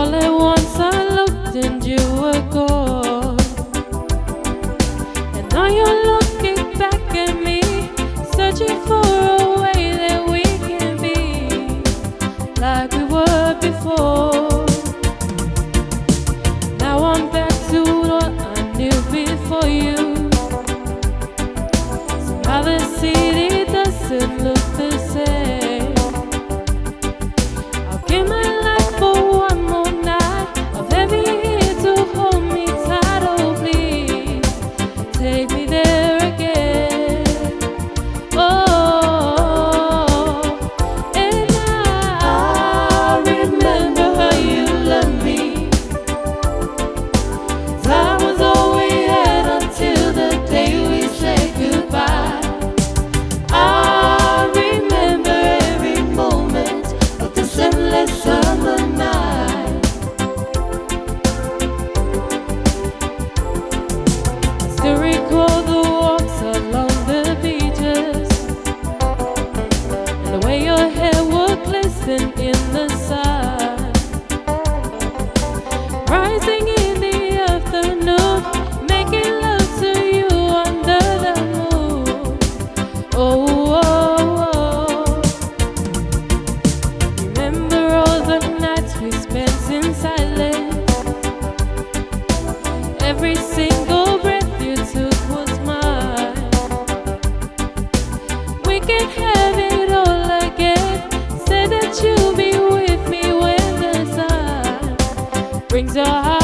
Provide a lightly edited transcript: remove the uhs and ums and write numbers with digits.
All at once I looked and you were gone, and now you're looking back at me, searching for a way that we can be like we were before. Now I'm back to what I knew before you. Somehow the city doesn't look the same. I'll give my life for one more night of having you to hold me tight. Oh please, take me there again. Oh, and I remember how you loved me. Time was all we had until the day we said goodbye. I remember every moment of this endless summer night. I still recall the walks along the beaches, and the way your hair would glisten in the sun, rising in the afternoon, making love to you under the moon. Oh, oh, oh. Remember all the nights we spent in silence. Every single breath you took was mine. We can have it all again. Say that you'll be with me when the sun brings your heart